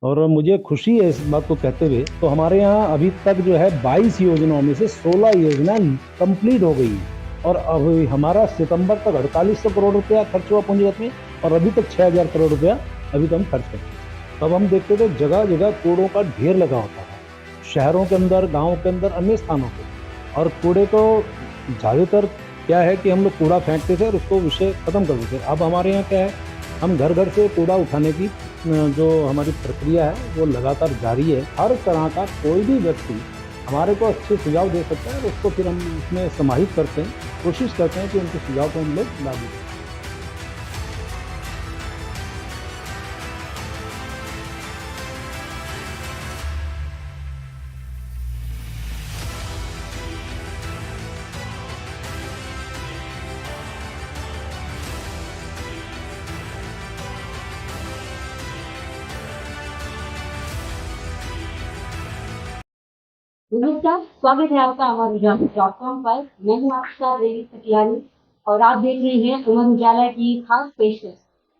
और मुझे खुशी है इस बात को कहते हुए। तो हमारे यहाँ अभी तक जो है 22 योजनाओं में से 16 योजना कंप्लीट हो गई है। और अब हमारा सितंबर तक 4800 करोड़ रुपया खर्च हुआ पूंजीगत में, और अभी तक 6000 करोड़ रुपया अभी तो हम खर्च कर चुके हैं। तब हम देखते थे जगह जगह कूड़ों का ढेर लगा होता था, शहरों के अंदर, गाँव के अंदर, अन्य स्थानों पे। और कूड़े को ज़्यादातर क्या है कि हम लोग कूड़ा फेंकते थे और उसको विषय खत्म कर देते थे। अब हमारे यहाँ क्या है, हम घर घर से कूड़ा उठाने की जो हमारी प्रक्रिया है वो लगातार जारी है। हर तरह का कोई भी व्यक्ति हमारे को अच्छे सुझाव दे सकता है और उसको फिर हम उसमें समाहित करते हैं, कोशिश करते हैं कि उनके सुझाव को हम लोग लागू करें। नमस्कार, स्वागत है आपका अमर उजाला .com पर। मैं हूँ आपका रेवी सतियानी और आप देख रहे हैं अमर उजाला की खास पेशकश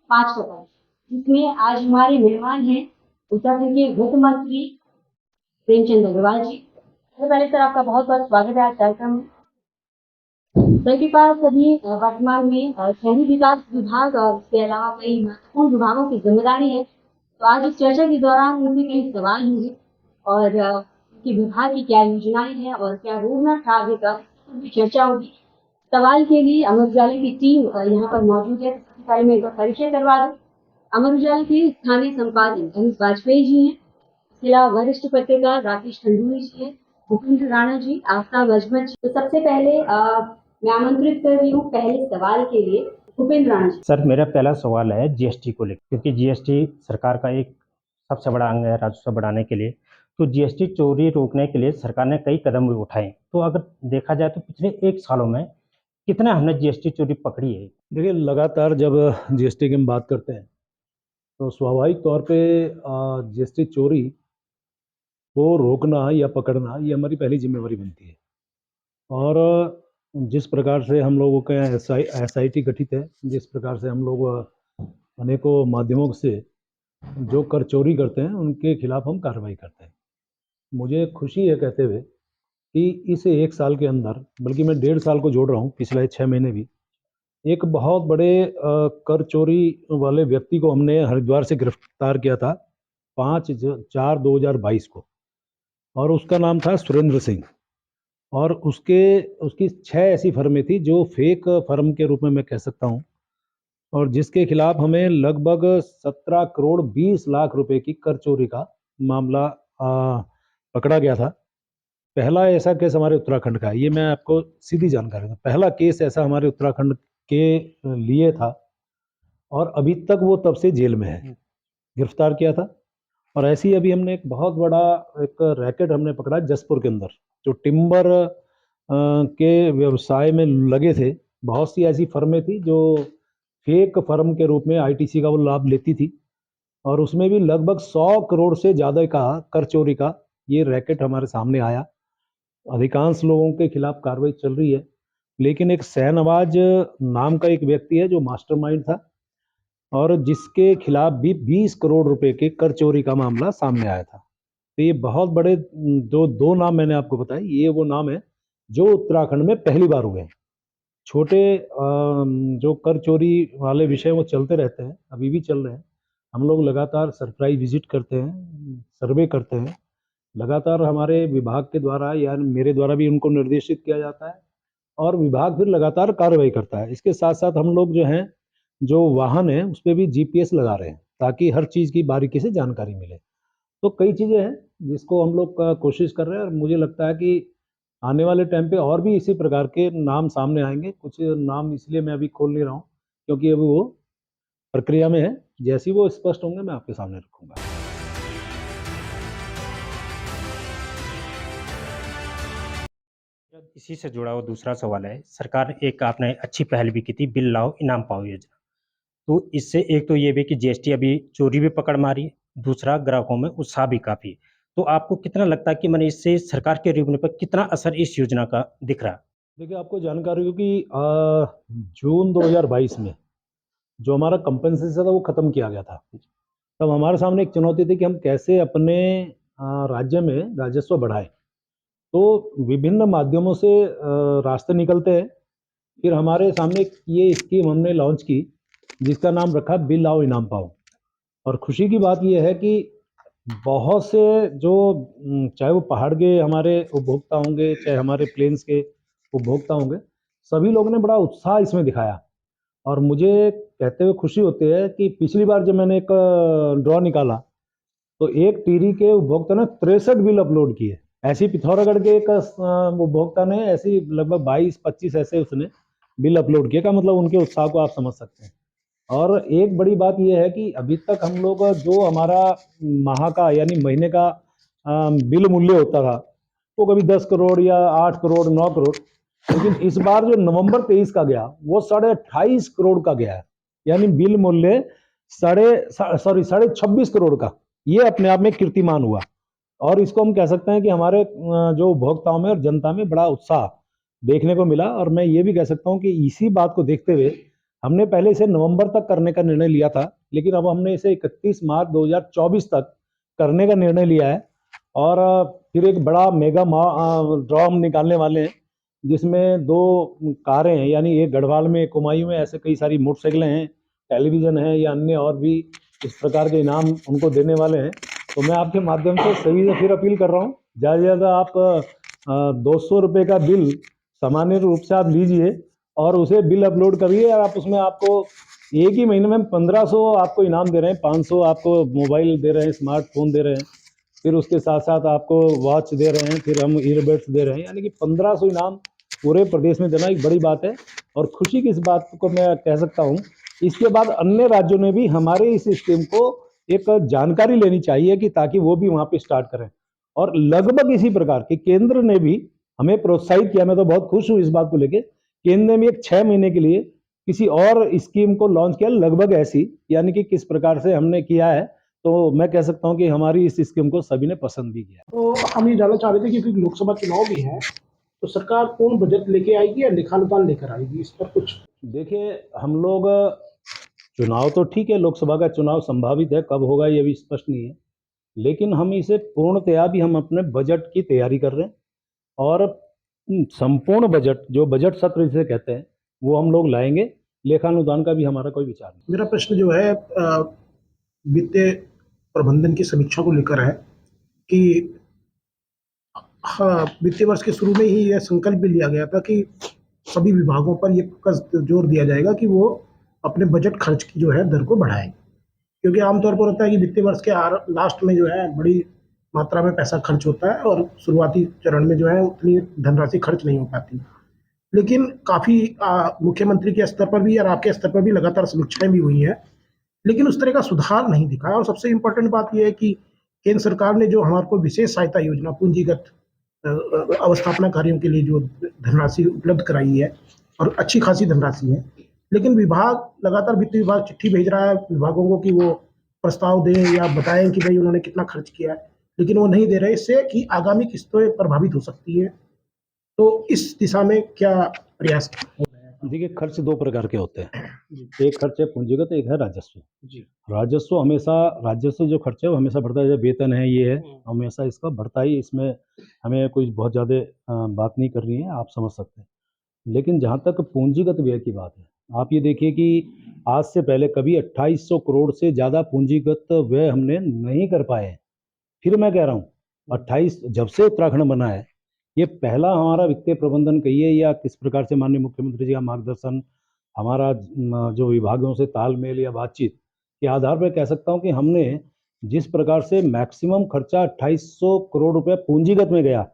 5 कदम, जिसमें आज हमारे मेहमान हैं उत्तराखंड के वित्त मंत्री प्रेमचंद अग्रवाल जी। सबसे पहले सर आपका बहुत बहुत स्वागत है आज कार्यक्रम में। सर के पास अभी वर्तमान में शहरी विकास विभाग और इसके अलावा कई महत्वपूर्ण विभागों की जिम्मेदारी है। तो आज इस चर्चा के दौरान मुझे कई सवाल होंगे और कि विभाग की क्या योजनाएं हैं और क्या रोडमैप था आगे का, चर्चा होगी। सवाल के लिए अमर उजाला की टीम यहाँ पर मौजूद है। सबसे पहले मैं इनका परिचय करवा दूं। अमर उजाला के स्थानीय संपादक अनिस वाजपेयी जी हैं। इसके अलावा वरिष्ठ पत्रकार राकेश खंडूरी जी हैं, भूपेंद्र राणा जी, आफ्ताब अजमत जी। तो सबसे पहले मैं आमंत्रित कर रही हूँ पहले सवाल के लिए भूपेंद्र राणा जी। सर, मेरा पहला सवाल है जीएसटी को लेकर, क्योंकि जीएसटी सरकार का एक सबसे बड़ा अंग है राजस्व बढ़ाने के लिए। तो जीएसटी चोरी रोकने के लिए सरकार ने कई कदम भी उठाए। तो अगर देखा जाए तो पिछले 1 सालों में कितना हमने जीएसटी चोरी पकड़ी है? देखिए, लगातार जब जीएसटी की हम बात करते हैं तो स्वाभाविक तौर पे जीएसटी चोरी को रोकना या पकड़ना ये हमारी पहली जिम्मेवारी बनती है। और जिस प्रकार से हम लोगों के यहाँ एसआईटी गठित है, जिस प्रकार से हम लोग अनेकों माध्यमों से जो कर चोरी करते हैं उनके खिलाफ हम कार्रवाई करते हैं। मुझे खुशी है कहते हुए कि इस 1 साल के अंदर, बल्कि मैं 1.5 साल को जोड़ रहा हूँ, पिछले 6 महीने भी, एक बहुत बड़े कर चोरी वाले व्यक्ति को हमने हरिद्वार से गिरफ्तार किया था 5/4/2022 को, और उसका नाम था सुरेंद्र सिंह। और उसकी 6 ऐसी फर्में थी जो फेक फर्म के रूप में मैं कह सकता हूँ, और जिसके खिलाफ हमें लगभग 17 करोड़ 20 लाख रुपए की कर चोरी का मामला पकड़ा गया था। पहला ऐसा केस हमारे उत्तराखंड का है, ये मैं आपको सीधी जानकारी दूँ। पहला केस ऐसा हमारे उत्तराखंड के लिए था, और अभी तक वो तब से जेल में है, गिरफ्तार किया था। और ऐसे ही अभी हमने एक बहुत बड़ा एक रैकेट हमने पकड़ा जसपुर के अंदर, जो टिम्बर के व्यवसाय में लगे थे। बहुत सी ऐसी फर्में थी जो फेक फर्म के रूप में आईटीसी का वो लाभ लेती थी, और उसमें भी लगभग 100 करोड़ से ज़्यादा का कर चोरी का ये रैकेट हमारे सामने आया। अधिकांश लोगों के खिलाफ कार्रवाई चल रही है, लेकिन एक शहनवाज नाम का एक व्यक्ति है जो मास्टरमाइंड था, और जिसके खिलाफ भी 20 करोड़ रुपए के कर चोरी का मामला सामने आया था। तो ये बहुत बड़े जो 2 नाम मैंने आपको बताए, ये वो नाम है जो उत्तराखंड में पहली बार हुए हैं। छोटे जो कर चोरी वाले विषय वो चलते रहते हैं, अभी भी चल रहे हैं। हम लोग लगातार सरप्राइज विजिट करते हैं, सर्वे करते हैं। लगातार हमारे विभाग के द्वारा या मेरे द्वारा भी उनको निर्देशित किया जाता है, और विभाग फिर लगातार कार्रवाई करता है। इसके साथ साथ हम लोग जो हैं, जो वाहन है उस पर भी जीपीएस लगा रहे हैं, ताकि हर चीज़ की बारीकी से जानकारी मिले। तो कई चीज़ें हैं जिसको हम लोग कोशिश कर रहे हैं, और मुझे लगता है कि आने वाले टाइम पे और भी इसी प्रकार के नाम सामने आएंगे। कुछ नाम इसलिए मैं अभी खोल नहीं रहा हूँ क्योंकि अभी वो प्रक्रिया में है। जैसे ही वो स्पष्ट होंगे मैं आपके सामने रखूँगा। इसी से जुड़ा हुआ दूसरा सवाल है, सरकार ने एक आपने अच्छी पहल भी की थी, बिल लाओ इनाम पाओ योजना। तो इससे एक तो ये भी कि जीएसटी अभी चोरी भी पकड़ मारी है, दूसरा ग्राहकों में उत्साह भी काफ़ी है। तो आपको कितना लगता है कि मैंने इससे सरकार के रेवेन्यू पर कितना असर इस योजना का दिख रहा है? देखिए, आपको जानकारी हो कि जून 2022 में जो हमारा कंपनसेशन था वो ख़त्म किया गया था। तब हमारे सामने एक चुनौती थी कि हम कैसे अपने राज्य में राजस्व बढ़ाएं। तो विभिन्न माध्यमों से रास्ते निकलते हैं। फिर हमारे सामने ये स्कीम हमने लॉन्च की जिसका नाम रखा बिल आओ इनाम पाओ। और खुशी की बात यह है कि बहुत से जो चाहे वो पहाड़ के हमारे उपभोक्ता होंगे, चाहे हमारे प्लेन्स के उपभोक्ता होंगे, सभी लोगों ने बड़ा उत्साह इसमें दिखाया। और मुझे कहते हुए खुशी होती है कि पिछली बार जब मैंने एक ड्रॉ निकाला तो एक टिहरी के उपभोक्ता ने 63 बिल अपलोड किए। ऐसी पिथौरागढ़ के एक उपभोक्ता ने ऐसी लगभग 22-25 ऐसे उसने बिल अपलोड किए। का मतलब उनके उत्साह को आप समझ सकते हैं। और एक बड़ी बात यह है कि अभी तक हम लोग जो हमारा माह का यानी महीने का बिल मूल्य होता था वो कभी 10 करोड़ या 8 करोड़ 9 करोड़, लेकिन इस बार जो नवंबर 23 का गया वो 28.5 करोड़ का गया है। यानी बिल मूल्य साढ़े 26 करोड़ का। ये अपने आप में कीर्तिमान हुआ। और इसको हम कह सकते हैं कि हमारे जो उपभोक्ताओं में और जनता में बड़ा उत्साह देखने को मिला। और मैं ये भी कह सकता हूँ कि इसी बात को देखते हुए हमने पहले इसे नवंबर तक करने का निर्णय लिया था, लेकिन अब हमने इसे 31 मार्च 2024 तक करने का निर्णय लिया है। और फिर एक बड़ा मेगा ड्रॉ हम निकालने वाले हैं जिसमें 2 कारें हैं, यानी एक गढ़वाल में एक कुमायूं में, ऐसे कई सारी मोटरसाइकिलें हैं, टेलीविज़न है या अन्य और भी इस प्रकार के इनाम उनको देने वाले हैं। तो मैं आपके माध्यम से सभी से फिर अपील कर रहा हूँ, ज़्यादा से ज़्यादा आप 200 रुपये का बिल सामान्य रूप से आप लीजिए और उसे बिल अपलोड करिए। और आप उसमें आपको एक ही महीने में 1500 आपको इनाम दे रहे हैं, 500 आपको मोबाइल दे रहे हैं, स्मार्टफोन दे रहे हैं, फिर उसके साथ साथ आपको वॉच दे रहे हैं, फिर हम ईयरबड्स दे रहे हैं, यानी कि 1500 इनाम पूरे प्रदेश में देना एक बड़ी बात है। और खुशी की इस बात को मैं कह सकता हूँ, इसके बाद अन्य राज्यों ने भी हमारे इस स्कीम को एक जानकारी लेनी चाहिए कि ताकि वो भी वहाँ पे स्टार्ट करें। और लगभग इसी प्रकार के केंद्र ने भी हमें प्रोत्साहित किया। मैं तो बहुत खुश हूँ इस बात को लेके। केंद्र ने भी एक 6 महीने के लिए किसी और स्कीम को लॉन्च किया लगभग ऐसी, यानी कि किस प्रकार से हमने किया है। तो मैं कह सकता हूँ कि हमारी इस स्कीम को सभी ने पसंद भी किया। तो हम ये जानना चाह रहे थे कि क्योंकि लोकसभा चुनाव भी है तो सरकार कौन बजट लेके आएगी या लेखानुदान लेकर आएगी, इस पर कुछ? देखिए, हम लोग चुनाव तो ठीक है, लोकसभा का चुनाव संभावित है, कब होगा ये भी स्पष्ट नहीं है, लेकिन हम इसे पूर्णतया भी हम अपने बजट की तैयारी कर रहे हैं। और संपूर्ण बजट, जो बजट सत्र जिसे कहते हैं, वो हम लोग लाएंगे। लेखानुदान का भी हमारा कोई विचार नहीं। मेरा प्रश्न जो है वित्तीय प्रबंधन की समीक्षा को लेकर है कि हाँ, वित्तीय वर्ष के शुरू में ही यह संकल्प भी लिया गया था कि सभी विभागों पर यह फोकस जोर दिया जाएगा कि वो अपने बजट खर्च की जो है दर को बढ़ाएं, क्योंकि आमतौर पर होता है कि वित्तीय वर्ष के लास्ट में जो है बड़ी मात्रा में पैसा खर्च होता है और शुरुआती चरण में जो है उतनी धनराशि खर्च नहीं हो पाती। लेकिन काफ़ी मुख्यमंत्री के स्तर पर भी और आपके स्तर पर भी लगातार समीक्षाएं भी हुई हैं, लेकिन उस तरह का सुधार नहीं दिखा। और सबसे इम्पोर्टेंट बात यह है कि केंद्र सरकार ने जो हमारे को विशेष सहायता योजना पूंजीगत अवस्थापना कार्यों के लिए जो धनराशि उपलब्ध कराई है और अच्छी खासी धनराशि है, लेकिन विभाग लगातार वित्त विभाग चिट्ठी भेज रहा है विभागों को कि वो प्रस्ताव दें या बताएं कि भाई उन्होंने कितना खर्च किया है, लेकिन वो नहीं दे रहे, इससे कि आगामी किस्तों प्रभावित हो सकती है। तो इस दिशा में क्या प्रयास? देखिए, खर्च 2 प्रकार के होते हैं, एक खर्च है पूंजीगत, एक है राजस्व। जी। राजस्व हमेशा, राजस्व जो खर्च है वो हमेशा बढ़ता है, जैसे वेतन है, ये है, हमेशा इसका बढ़ता ही, इसमें हमें कुछ बहुत ज़्यादा बात नहीं करनी है, आप समझ सकते हैं। लेकिन जहाँ तक पूंजीगत व्यय की बात है, आप ये देखिए कि आज से पहले कभी 2800 करोड़ से ज़्यादा पूंजीगत व्यय हमने नहीं कर पाए हैं। फिर मैं कह रहा हूँ, 28 जब से उत्तराखंड बना है, ये पहला हमारा वित्तीय प्रबंधन कहिए या किस प्रकार से माननीय मुख्यमंत्री जी का मार्गदर्शन, हमारा जो विभागों से तालमेल या बातचीत के आधार पर कह सकता हूँ कि हमने जिस प्रकार से मैक्सिमम खर्चा 2800 करोड़ रुपए पूंजीगत में गया।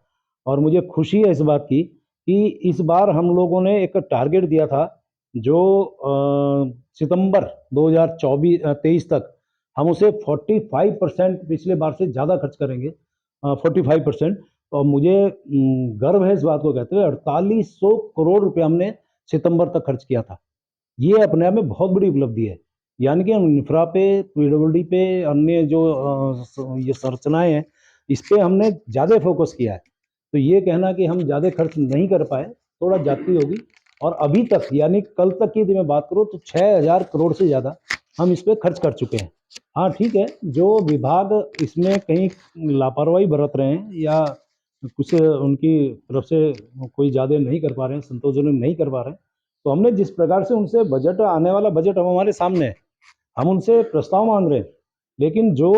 और मुझे खुशी है इस बात की कि इस बार हम लोगों ने एक टारगेट दिया था जो सितंबर 2023 तक हम उसे 45% पिछले बार से ज़्यादा खर्च करेंगे, 45%। और मुझे गर्व है इस बात को कहते हुए 4800 करोड़ रुपए हमने सितंबर तक खर्च किया था। ये अपने आप में बहुत बड़ी उपलब्धि है। यानी कि हम इंफ्रा पे, पीडब्ल्यूडी पे, अन्य जो ये संरचनाएं हैं, इस पे हमने ज़्यादा फोकस किया है। तो ये कहना कि हम ज़्यादा खर्च नहीं कर पाए, थोड़ा जाती होगी। और अभी तक, यानी कल तक की यदि मैं बात करूँ तो 6000 करोड़ से ज़्यादा हम इस पे खर्च कर चुके हैं। हाँ ठीक है, जो विभाग इसमें कहीं लापरवाही बरत रहे हैं या कुछ उनकी तरफ से कोई ज़्यादा नहीं कर पा रहे हैं, संतोषजनक नहीं कर पा रहे हैं, तो हमने जिस प्रकार से उनसे बजट, आने वाला बजट अब हमारे सामने है, हम उनसे प्रस्ताव मांग रहे हैं। लेकिन जो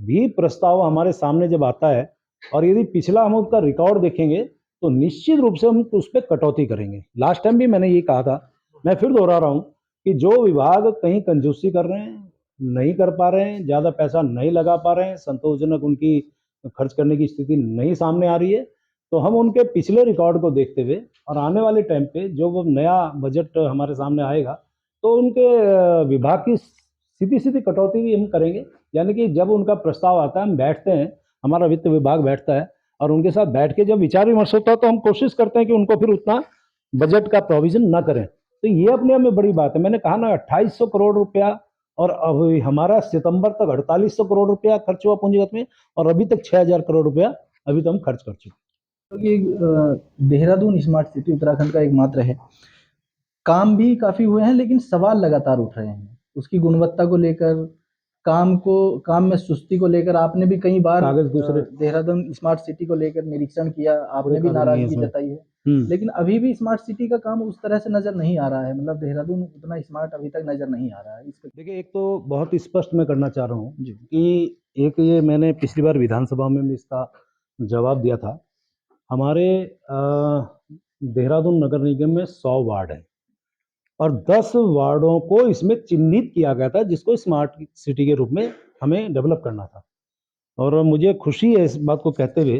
भी प्रस्ताव हमारे सामने जब आता है और यदि पिछला हम उसका रिकॉर्ड देखेंगे तो निश्चित रूप से हम उस पर कटौती करेंगे। लास्ट टाइम भी मैंने ये कहा था, मैं फिर दोहरा रहा हूँ कि जो विभाग कहीं कंजूसी कर रहे हैं, नहीं कर पा रहे हैं, ज़्यादा पैसा नहीं लगा पा रहे हैं, संतोषजनक उनकी खर्च करने की स्थिति नहीं सामने आ रही है, तो हम उनके पिछले रिकॉर्ड को देखते हुए और आने वाले टाइम पे जो वो नया बजट हमारे सामने आएगा तो उनके विभाग की सीधी सीधी कटौती भी हम करेंगे। यानी कि जब उनका प्रस्ताव आता है, हम बैठते हैं, हमारा वित्त विभाग बैठता है और उनके साथ बैठ के जब विचार विमर्श होता है तो हम कोशिश करते हैं कि उनको फिर उतना बजट का प्रोविजन ना करें। तो ये अपने आप में बड़ी बात है। मैंने कहा ना 2800 करोड़ रुपया, और अभी हमारा सितंबर तक 4800 करोड़ रुपया खर्च हुआ पूंजीगत में, और अभी तक 6000 करोड़ रुपया अभी तो हम खर्च कर चुके हैं। क्योंकि देहरादून स्मार्ट सिटी उत्तराखंड का एकमात्र है। काम भी काफ़ी हुए हैं लेकिन सवाल लगातार उठ रहे हैं उसकी गुणवत्ता को लेकर, काम में सुस्ती को लेकर। आपने भी कई बार कागज दूसरे देहरादून स्मार्ट सिटी को लेकर निरीक्षण किया, आपने भी कागज नहीं है नाराजगी इसमें। जताई है, लेकिन अभी भी स्मार्ट सिटी का काम उस तरह से नज़र नहीं आ रहा है। मतलब देहरादून उतना स्मार्ट अभी तक नज़र नहीं आ रहा है। इसका देखिए, एक तो बहुत स्पष्ट मैं करना चाह रहा हूँ जी कि एक ये मैंने पिछली बार विधानसभा में भी इसका जवाब दिया था। हमारे देहरादून नगर निगम में 100 वार्ड हैं और 10 वार्डों को इसमें चिन्हित किया गया था जिसको स्मार्ट सिटी के रूप में हमें डेवलप करना था। और मुझे खुशी है इस बात को कहते हुए,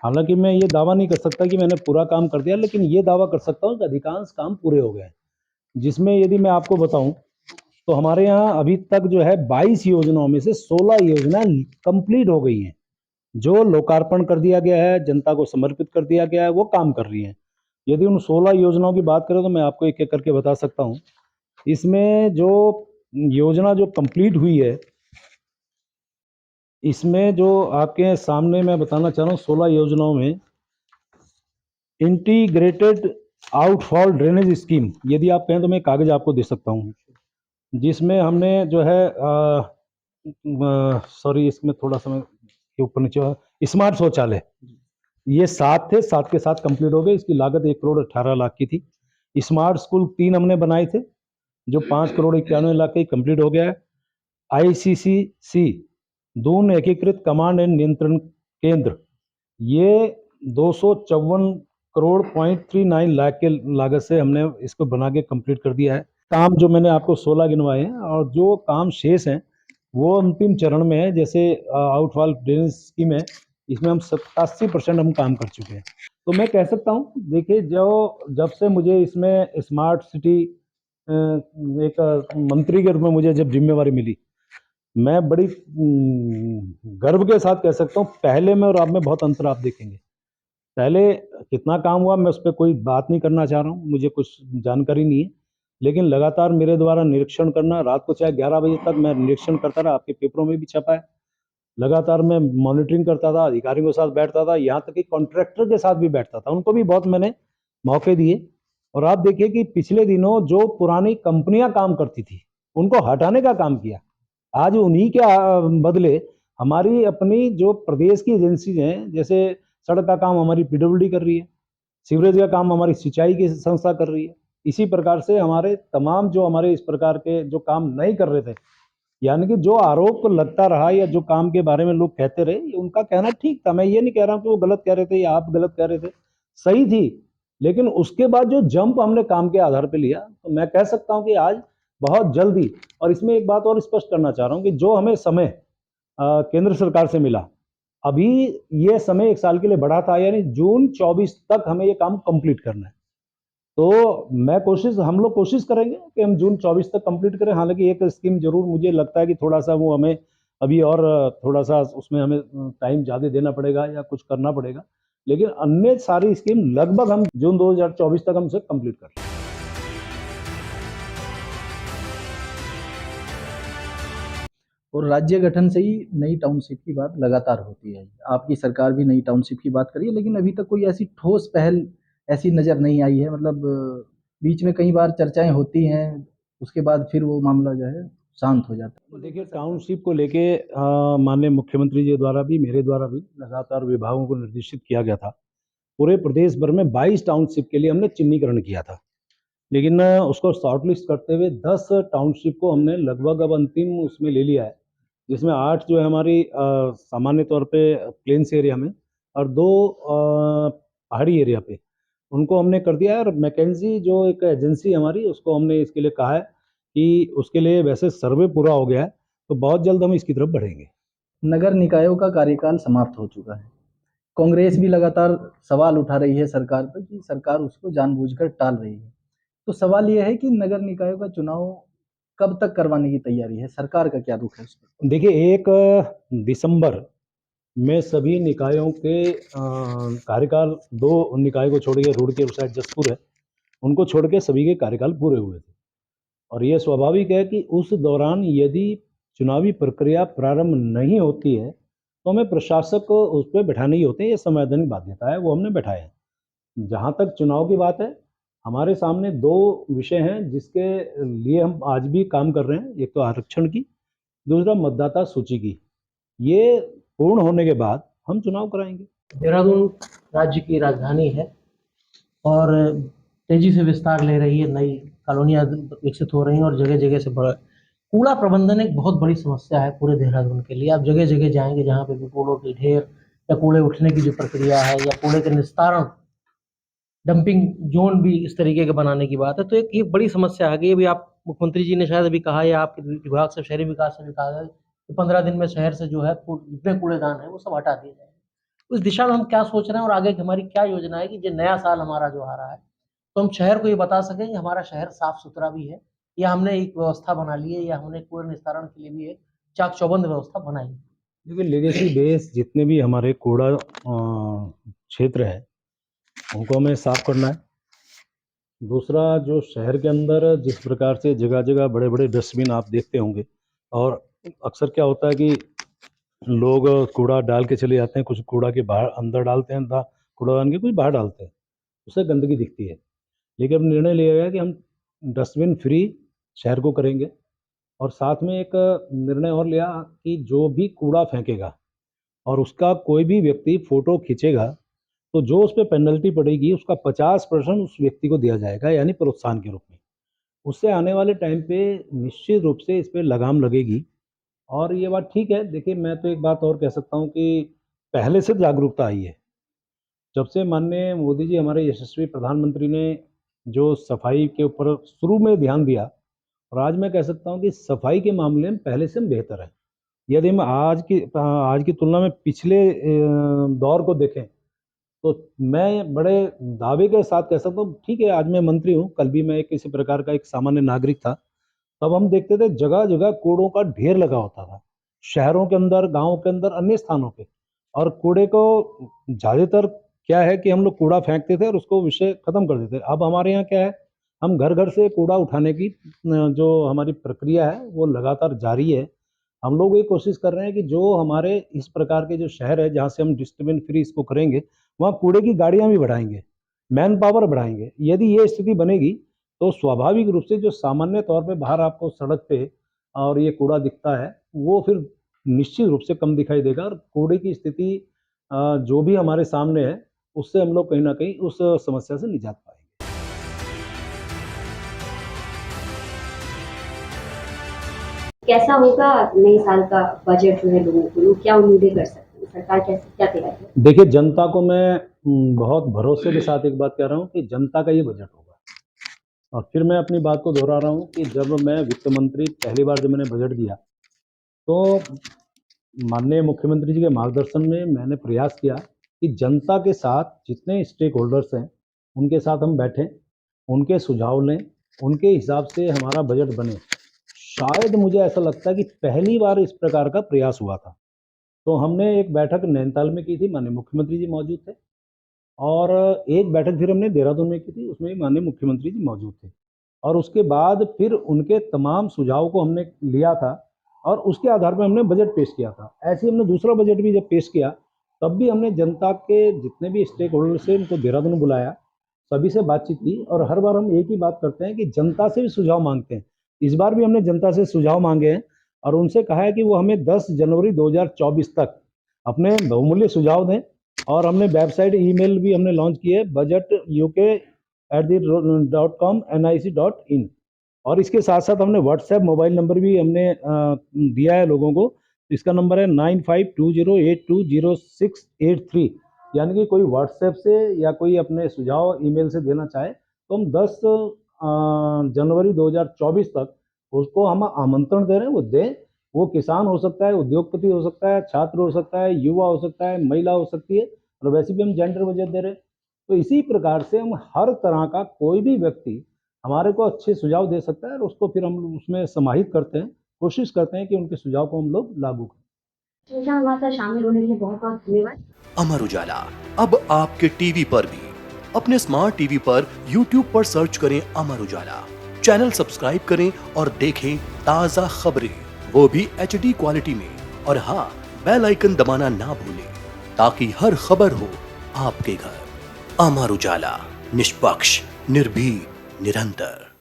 हालांकि मैं ये दावा नहीं कर सकता कि मैंने पूरा काम कर दिया, लेकिन ये दावा कर सकता हूँ कि अधिकांश काम पूरे हो गए हैं। जिसमें यदि मैं आपको बताऊं तो हमारे यहाँ अभी तक जो है 22 योजनाओं में से 16 योजनाएं कंप्लीट हो गई हैं। जो लोकार्पण कर दिया गया है, जनता को समर्पित कर दिया गया है, वो काम कर रही हैं। यदि उन 16 योजनाओं की बात करें तो मैं आपको एक एक करके बता सकता हूँ। इसमें जो योजना जो कंप्लीट हुई है, इसमें जो आपके सामने मैं बताना चाह रहा हूँ 16 योजनाओं में इंटीग्रेटेड आउटफॉल ड्रेनेज स्कीम, यदि आप कहें तो मैं कागज आपको दे सकता हूँ, जिसमें हमने जो है सॉरी इसमें थोड़ा सा मैं के ऊपर नीचे, स्मार्ट शौचालय, ये 7 थे, 7 के 7 कंप्लीट हो गए। इसकी लागत 1,18,00,000 की थी। स्मार्ट स्कूल 3 हमने बनाए थे जो 5,91,91,00,000 के कंप्लीट हो गया है। आईसीसीसी दून एकीकृत कमांड एंड नियंत्रण केंद्र, ये 254,39,00,000 के लागत से हमने इसको बना के कंप्लीट कर दिया है। काम जो मैंने आपको 16 गिनवाए हैं और जो काम शेष हैं वो अंतिम चरण में है। जैसे आउटफॉल ड्रेनेज स्कीम है, इसमें हम 87% हम काम कर चुके हैं। तो मैं कह सकता हूँ, देखिए जब से मुझे इसमें स्मार्ट सिटी एक मंत्री के रूप में मुझे जब जिम्मेवारी मिली, मैं बड़ी गर्व के साथ कह सकता हूँ पहले में और अब में बहुत अंतर आप देखेंगे। पहले कितना काम हुआ मैं उस पर कोई बात नहीं करना चाह रहा हूँ, मुझे कुछ जानकारी नहीं है, लेकिन लगातार मेरे द्वारा निरीक्षण करना, रात को चाहे 11 बजे तक मैं निरीक्षण करता रहा, आपके पेपरों में भी छपा है। लगातार मैं मॉनिटरिंग करता था, अधिकारियों के साथ बैठता था, यहाँ तक कि कॉन्ट्रैक्टर के साथ भी बैठता था, उनको भी बहुत मैंने मौके दिए। और आप देखिए कि पिछले दिनों जो पुरानी कंपनियां काम करती थी उनको हटाने का काम किया। आज उन्हीं के बदले हमारी अपनी जो प्रदेश की एजेंसी हैं, जैसे सड़क का काम हमारी पीडब्ल्यूडी कर रही है, सीवरेज का काम हमारी सिंचाई की संस्था कर रही है। इसी प्रकार से हमारे तमाम जो हमारे इस प्रकार के जो काम नहीं कर रहे थे, यानी कि जो आरोप लगता रहा या जो काम के बारे में लोग कहते रहे, उनका कहना ठीक था। मैं ये नहीं कह रहा हूँ कि वो गलत कह रहे थे या आप गलत कह रहे थे, सही थी। लेकिन उसके बाद जो जंप हमने काम के आधार पे लिया, तो मैं कह सकता हूँ कि आज बहुत जल्दी, और इसमें एक बात और स्पष्ट करना चाह रहा हूँ कि जो हमें समय केंद्र सरकार से मिला, अभी ये समय 1 साल के लिए बढ़ा था, यानी जून 24 तक हमें ये काम कंप्लीट करना है। तो हम लोग कोशिश करेंगे कि हम जून 24 तक कंप्लीट करें। हालांकि एक स्कीम जरूर मुझे लगता है कि थोड़ा सा वो हमें अभी और थोड़ा सा उसमें हमें टाइम ज़्यादा देना पड़ेगा या कुछ करना पड़ेगा, लेकिन अन्य सारी स्कीम लगभग हम जून 2024 तक हम से कंप्लीट कर लेंगे। और राज्य गठन से ही नई टाउनशिप की बात लगातार होती है। आपकी सरकार भी नई टाउनशिप की बात करी है, लेकिन अभी तक कोई ऐसी ठोस पहल ऐसी नज़र नहीं आई है। मतलब बीच में कई बार चर्चाएं होती हैं, उसके बाद फिर वो मामला जो है शांत हो जाता है। देखिए, टाउनशिप को लेके माननीय मुख्यमंत्री जी द्वारा भी, मेरे द्वारा भी लगातार विभागों को निर्देशित किया गया था। पूरे प्रदेश भर में 22 टाउनशिप के लिए हमने चिन्हीकरण किया था, लेकिन उसको शॉर्टलिस्ट करते हुए 10 टाउनशिप को हमने लगभग अब अंतिम उसमें ले लिया है, जिसमें 8 जो है हमारी सामान्य तौर पे प्लेन्स एरिया में और 2 पहाड़ी एरिया पे, उनको हमने कर दिया है। और मैकेंजी जो एक एजेंसी है हमारी, उसको हमने इसके लिए कहा है कि उसके लिए वैसे सर्वे पूरा हो गया है, तो बहुत जल्द हम इसकी तरफ बढ़ेंगे। नगर निकायों का कार्यकाल समाप्त हो चुका है। कांग्रेस भी लगातार सवाल उठा रही है सरकार पर कि सरकार उसको जानबूझकर टाल रही है। तो सवाल ये है कि नगर निकायों का चुनाव कब तक करवाने की तैयारी है? सरकार का क्या रुख है उस पर? देखिए, 1 दिसंबर में सभी निकायों के कार्यकाल, 2 निकाय को छोड़ के, रोड के उस साइड जसपुर है, उनको छोड़ के सभी के कार्यकाल पूरे हुए थे। और ये स्वाभाविक है कि उस दौरान यदि चुनावी प्रक्रिया प्रारंभ नहीं होती है, तो हमें प्रशासक को उस पे बैठाने ही होते हैं, ये संवैधानिक बाध्यता है, वो हमने बैठाए हैं। जहाँ तक चुनाव की बात है, हमारे सामने 2 विषय हैं जिसके लिए हम आज भी काम कर रहे हैं। एक तो आरक्षण की, दूसरा मतदाता सूची की। ये पूर्ण होने के बाद हम चुनाव कराएंगे। देहरादून राज्य की राजधानी है और तेजी से विस्तार ले रही है, नई कॉलोनियाँ विकसित हो रही हैं और जगह जगह से बड़ा कूड़ा प्रबंधन एक बहुत बड़ी समस्या है पूरे देहरादून के लिए। आप जगह जगह जाएंगे जहाँ पे भी कूड़ों की ढेर या कूड़े उठने की जो प्रक्रिया है या कूड़े के निस्तारण, डंपिंग जोन भी इस तरीके के बनाने की बात है, तो एक ये बड़ी समस्या आ गई है। अभी आप मुख्यमंत्री जी ने शायद अभी कहा या आपके विभाग से, शहरी विकास से भी कहा है कि 15 दिन में शहर से जो है जितने कूड़ेदान है वो सब हटा दिए जाए। उस दिशा में हम क्या सोच रहे हैं और आगे की हमारी क्या योजना है कि जो नया साल हमारा जो आ रहा है, तो हम शहर को ये बता सकें कि हमारा शहर साफ सुथरा भी है, या हमने एक व्यवस्था बना ली है, या हमने कूड़े निस्तारण के लिए भी एक चाक चौबंद व्यवस्था बनाई है। देखिए, लेगेसी बेस जितने भी हमारे कूड़ा क्षेत्र है, उनको हमें साफ करना है। दूसरा, जो शहर के अंदर जिस प्रकार से जगह जगह बड़े बड़े डस्टबिन आप देखते होंगे, और अक्सर क्या होता है कि लोग कूड़ा डाल के चले जाते हैं, कुछ कूड़ा के बाहर अंदर डालते हैं, कूड़ादान के कुछ बाहर डालते हैं, उससे गंदगी दिखती है। लेकिन अब निर्णय लिया गया कि हम डस्टबिन फ्री शहर को करेंगे। और साथ में एक निर्णय और लिया कि जो भी कूड़ा फेंकेगा और उसका कोई भी व्यक्ति फ़ोटो खींचेगा, तो जो उस पे पेनल्टी पड़ेगी उसका 50% उस व्यक्ति को दिया जाएगा, यानी प्रोत्साहन के रूप में। उससे आने वाले टाइम पे निश्चित रूप से इस पे लगाम लगेगी। और ये बात ठीक है। देखिए, मैं तो एक बात और कह सकता हूँ कि पहले से जागरूकता आई है। जब से माननीय मोदी जी हमारे यशस्वी प्रधानमंत्री ने जो सफाई के ऊपर शुरू में ध्यान दिया, और आज मैं कह सकता हूँ कि सफाई के मामले में पहले से हम बेहतर हैं। यदि हम आज की तुलना में पिछले दौर को देखें, तो मैं बड़े दावे के साथ कह सकता हूँ, ठीक है, आज मैं मंत्री हूँ, कल भी मैं एक किसी प्रकार का एक सामान्य नागरिक था। तब हम देखते थे जगह-जगह कूड़ों का ढेर लगा होता था। शहरों के अंदर, गाँव के अंदर, अन्य स्थानों पे। और कूड़े को ज़्यादातर क्या है कि हम लोग कूड़ा फेंकते थे और उसको विषय खत्म कर देते थे। अब हमारे यहाँ क्या है, हम घर-घर से कूड़ा उठाने की जो हमारी प्रक्रिया है, वो लगातार जारी है। हम लोग ये कोशिश कर रहे हैं कि जो हमारे इस प्रकार के जो शहर है, जहाँ से हम डस्टबिन फ्री इसको करेंगे, वहाँ कूड़े की गाड़ियाँ भी बढ़ाएँगे, मैन पावर बढ़ाएँगे। यदि ये स्थिति बनेगी, तो स्वाभाविक रूप से जो सामान्य तौर पे बाहर आपको सड़क पे और ये कूड़ा दिखता है, वो फिर निश्चित रूप से कम दिखाई देगा। और कूड़े की स्थिति जो भी हमारे सामने है, उससे हम लोग कहीं न कहीं उस समस्या से निजात पाएँगे। कैसा होगा नए साल का बजट जो है लोगों को, लोग क्या उम्मीदें कर सकते हैं, सरकार क्या तैयारी है? देखिए, जनता को मैं बहुत भरोसे के साथ एक बात कह रहा हूँ कि जनता का ये बजट होगा। और फिर मैं अपनी बात को दोहरा रहा हूँ कि जब मैं वित्त मंत्री पहली बार जब मैंने बजट दिया, तो माननीय मुख्यमंत्री जी के मार्गदर्शन में मैंने प्रयास किया कि जनता के साथ जितने स्टेक होल्डर्स हैं, उनके साथ हम बैठें, उनके सुझाव लें, उनके हिसाब से हमारा बजट बने। शायद मुझे ऐसा लगता है कि पहली बार इस प्रकार का प्रयास हुआ था। तो हमने एक बैठक नैनीताल में की थी, माननीय मुख्यमंत्री जी मौजूद थे। और एक बैठक फिर हमने देहरादून में की थी, उसमें भी माननीय मुख्यमंत्री जी मौजूद थे। और उसके बाद फिर उनके तमाम सुझाव को हमने लिया था और उसके आधार पर हमने बजट पेश किया था। ऐसे ही हमने दूसरा बजट भी जब पेश किया, तब भी हमने जनता के जितने भी स्टेक होल्डर थे, उनको देहरादून बुलाया, सभी से बातचीत की। और हर बार हम एक ही बात करते हैं कि जनता से भी सुझाव मांगते हैं इस बार भी हमने जनता से सुझाव मांगे हैं और उनसे कहा है कि वो हमें 10 जनवरी 2024 तक अपने बहुमूल्य सुझाव दें। और हमने वेबसाइट ईमेल भी हमने लॉन्च की है budgetuk@nic.in। और इसके साथ साथ हमने व्हाट्सएप मोबाइल नंबर भी हमने दिया है लोगों को। इसका नंबर है 9520820683। यानी कि कोई व्हाट्सएप से या कोई अपने सुझाव ईमेल से देना चाहे तो हम 10 जनवरी 2024 तक उसको हम आमंत्रण दे रहे हैं, वो दें। वो किसान हो सकता है, उद्योगपति हो सकता है, छात्र हो सकता है, युवा हो सकता है, महिला हो सकती है, और वैसे भी हम जेंडर बजट दे रहे हैं। तो इसी प्रकार से हम हर तरह का कोई भी व्यक्ति हमारे को अच्छे सुझाव दे सकता है और उसको फिर हम उसमें समाहित करते हैं, कोशिश करते हैं कि उनके सुझाव को हम लोग लागू करें। सुझाव हमारे साथ शामिल होने के लिए बहुत बहुत धन्यवाद। अमर उजाला अब आपके टीवी पर भी। अपने स्मार्ट टीवी पर यूट्यूब पर सर्च करें अमर उजाला, चैनल सब्सक्राइब करें और देखें ताजा खबरें, वो भी HD क्वालिटी में। और हाँ, बेल आइकन दबाना ना भूलें ताकि हर खबर हो आपके घर। अमर उजाला, निष्पक्ष, निर्भीक, निरंतर।